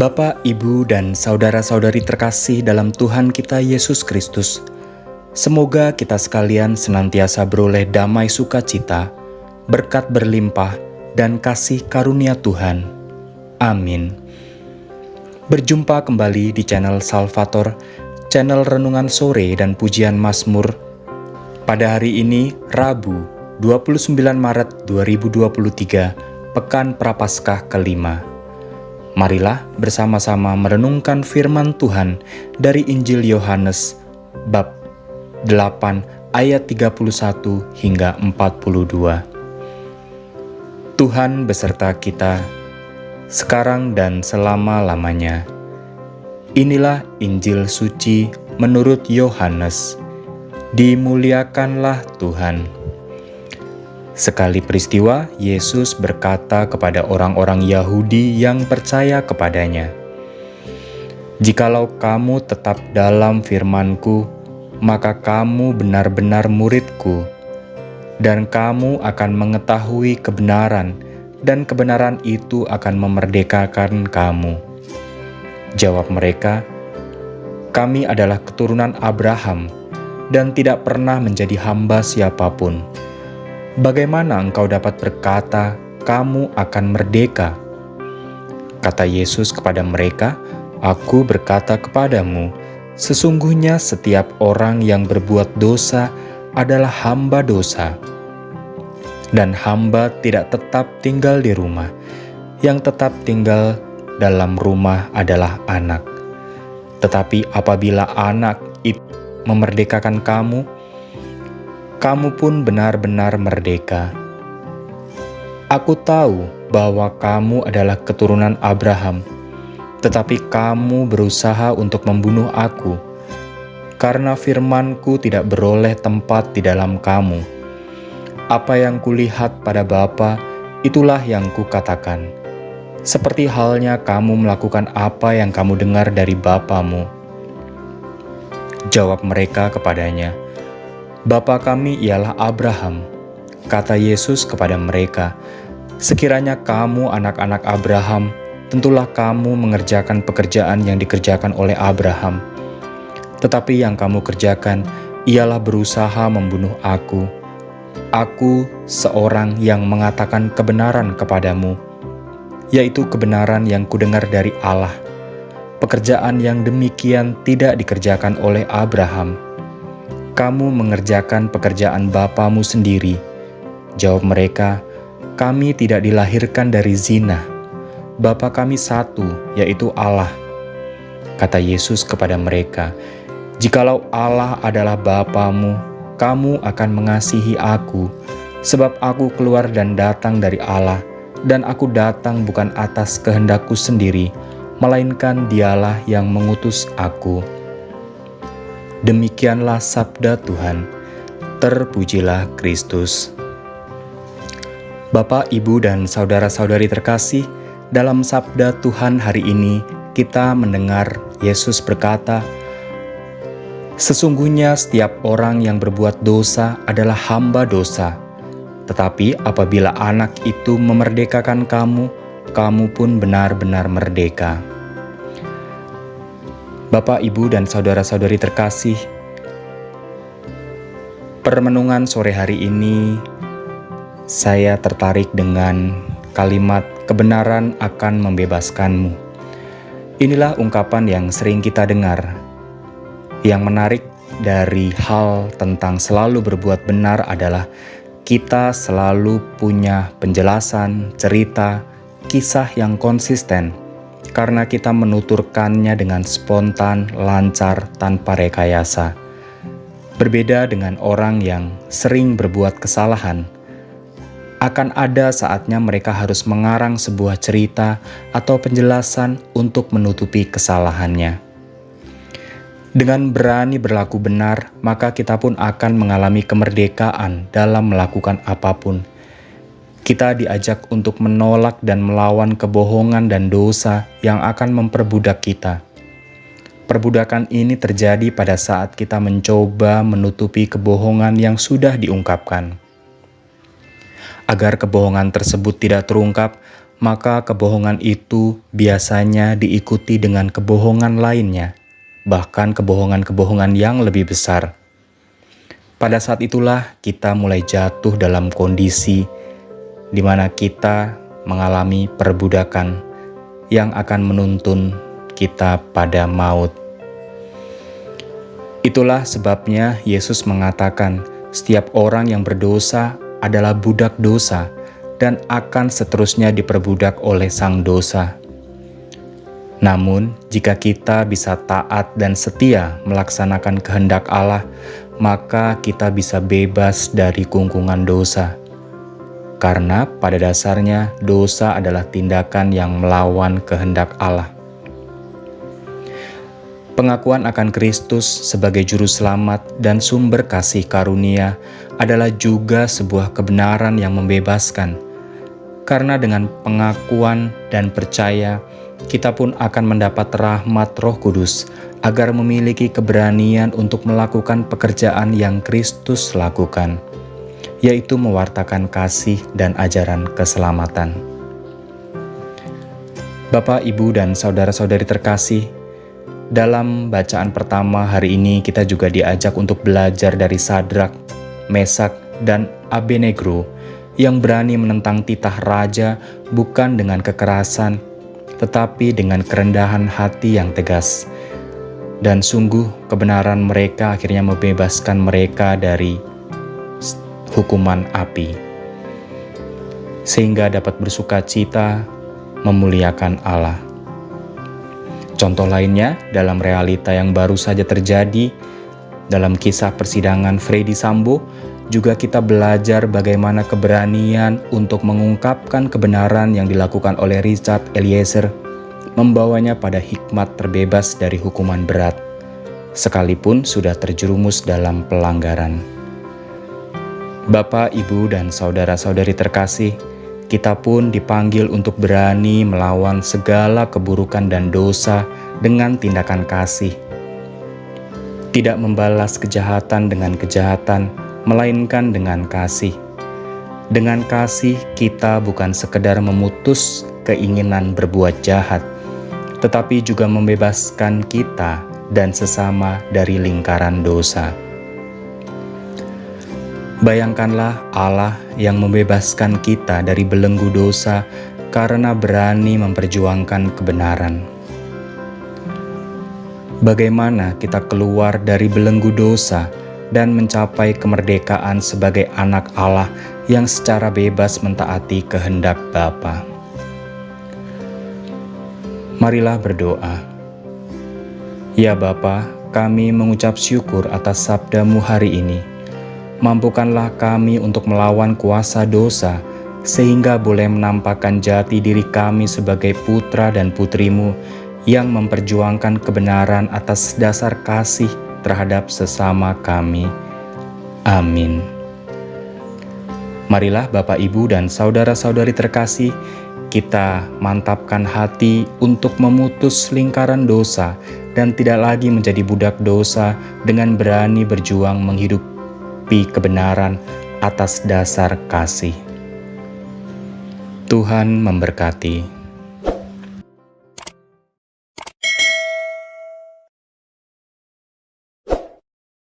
Bapak, Ibu, dan saudara-saudari terkasih dalam Tuhan kita Yesus Kristus, semoga kita sekalian senantiasa beroleh damai sukacita, berkat berlimpah, dan kasih karunia Tuhan. Amin. Berjumpa kembali di channel Salvator, channel Renungan Sore dan Pujian Mazmur. Pada hari ini, Rabu, 29 Maret 2023, Pekan Prapaskah kelima. Marilah bersama-sama merenungkan firman Tuhan dari Injil Yohanes bab 8 ayat 31 hingga 42. Tuhan beserta kita sekarang dan selama-lamanya. Inilah Injil suci menurut Yohanes. Dimuliakanlah Tuhan. Sekali peristiwa, Yesus berkata kepada orang-orang Yahudi yang percaya kepadanya, "Jikalau kamu tetap dalam firman-Ku, maka kamu benar-benar murid-Ku, dan kamu akan mengetahui kebenaran, dan kebenaran itu akan memerdekakan kamu." Jawab mereka, "Kami adalah keturunan Abraham, dan tidak pernah menjadi hamba siapapun. Bagaimana engkau dapat berkata, kamu akan merdeka?" Kata Yesus kepada mereka, "Aku berkata kepadamu, sesungguhnya setiap orang yang berbuat dosa adalah hamba dosa. Dan hamba tidak tetap tinggal di rumah, yang tetap tinggal dalam rumah adalah anak. Tetapi apabila anak itu memerdekakan kamu, kamu pun benar-benar merdeka. Aku tahu bahwa kamu adalah keturunan Abraham, tetapi kamu berusaha untuk membunuh aku, karena firman-Ku tidak beroleh tempat di dalam kamu. Apa yang kulihat pada Bapa, itulah yang kukatakan. Seperti halnya kamu melakukan apa yang kamu dengar dari bapamu." Jawab mereka kepadanya, "Bapa kami ialah Abraham." Kata Yesus kepada mereka, "Sekiranya kamu anak-anak Abraham, tentulah kamu mengerjakan pekerjaan yang dikerjakan oleh Abraham. Tetapi yang kamu kerjakan ialah berusaha membunuh aku. Aku seorang yang mengatakan kebenaran kepadamu, yaitu kebenaran yang kudengar dari Allah. Pekerjaan yang demikian tidak dikerjakan oleh Abraham. Kamu mengerjakan pekerjaan bapamu sendiri." Jawab mereka, "Kami tidak dilahirkan dari zina. Bapa kami satu, yaitu Allah." Kata Yesus kepada mereka, "Jikalau Allah adalah Bapamu, kamu akan mengasihi aku, sebab aku keluar dan datang dari Allah, dan aku datang bukan atas kehendakku sendiri, melainkan Dialah yang mengutus aku." Demikianlah sabda Tuhan. Terpujilah Kristus. Bapak, Ibu, dan saudara-saudari terkasih, dalam sabda Tuhan hari ini kita mendengar Yesus berkata, "Sesungguhnya setiap orang yang berbuat dosa adalah hamba dosa. Tetapi apabila anak itu memerdekakan kamu, kamu pun benar-benar merdeka." Bapak, Ibu, dan saudara-saudari terkasih, permenungan sore hari ini saya tertarik dengan kalimat "kebenaran akan membebaskanmu". Inilah ungkapan yang sering kita dengar. Yang menarik dari hal tentang selalu berbuat benar adalah kita selalu punya penjelasan, cerita, kisah yang konsisten, karena kita menuturkannya dengan spontan, lancar, tanpa rekayasa. Berbeda dengan orang yang sering berbuat kesalahan, akan ada saatnya mereka harus mengarang sebuah cerita atau penjelasan untuk menutupi kesalahannya. Dengan berani berlaku benar, maka kita pun akan mengalami kemerdekaan dalam melakukan apapun. Kita diajak untuk menolak dan melawan kebohongan dan dosa yang akan memperbudak kita. Perbudakan ini terjadi pada saat kita mencoba menutupi kebohongan yang sudah diungkapkan. Agar kebohongan tersebut tidak terungkap, maka kebohongan itu biasanya diikuti dengan kebohongan lainnya, bahkan kebohongan-kebohongan yang lebih besar. Pada saat itulah kita mulai jatuh dalam kondisi di mana kita mengalami perbudakan yang akan menuntun kita pada maut. Itulah sebabnya Yesus mengatakan, setiap orang yang berdosa adalah budak dosa dan akan seterusnya diperbudak oleh sang dosa. Namun, jika kita bisa taat dan setia melaksanakan kehendak Allah, maka kita bisa bebas dari kungkungan dosa. Karena pada dasarnya dosa adalah tindakan yang melawan kehendak Allah. Pengakuan akan Kristus sebagai juru selamat dan sumber kasih karunia adalah juga sebuah kebenaran yang membebaskan. Karena dengan pengakuan dan percaya, kita pun akan mendapat rahmat Roh Kudus agar memiliki keberanian untuk melakukan pekerjaan yang Kristus lakukan, yaitu mewartakan kasih dan ajaran keselamatan. Bapak, Ibu, dan saudara-saudari terkasih, dalam bacaan pertama hari ini kita juga diajak untuk belajar dari Sadrak, Mesak, dan Abednego yang berani menentang titah raja bukan dengan kekerasan, tetapi dengan kerendahan hati yang tegas. Dan sungguh kebenaran mereka akhirnya membebaskan mereka dari hukuman api, sehingga dapat bersukacita memuliakan Allah. Contoh lainnya dalam realita yang baru saja terjadi dalam kisah persidangan Freddy Sambo, juga kita belajar bagaimana keberanian untuk mengungkapkan kebenaran yang dilakukan oleh Richard Eliezer membawanya pada hikmat terbebas dari hukuman berat, sekalipun sudah terjerumus dalam pelanggaran. Bapak, Ibu, dan saudara-saudari terkasih, kita pun dipanggil untuk berani melawan segala keburukan dan dosa dengan tindakan kasih. Tidak membalas kejahatan dengan kejahatan, melainkan dengan kasih. Dengan kasih, kita bukan sekedar memutus keinginan berbuat jahat, tetapi juga membebaskan kita dan sesama dari lingkaran dosa. Bayangkanlah Allah yang membebaskan kita dari belenggu dosa karena berani memperjuangkan kebenaran. Bagaimana kita keluar dari belenggu dosa dan mencapai kemerdekaan sebagai anak Allah yang secara bebas mentaati kehendak Bapa? Marilah berdoa. Ya Bapa, kami mengucap syukur atas sabda-Mu hari ini. Mampukanlah kami untuk melawan kuasa dosa, sehingga boleh menampakkan jati diri kami sebagai putra dan putri-Mu yang memperjuangkan kebenaran atas dasar kasih terhadap sesama kami. Amin. Marilah Bapak, Ibu, dan saudara-saudari terkasih, kita mantapkan hati untuk memutus lingkaran dosa dan tidak lagi menjadi budak dosa dengan berani berjuang menghidupi kebenaran atas dasar kasih. Tuhan memberkati.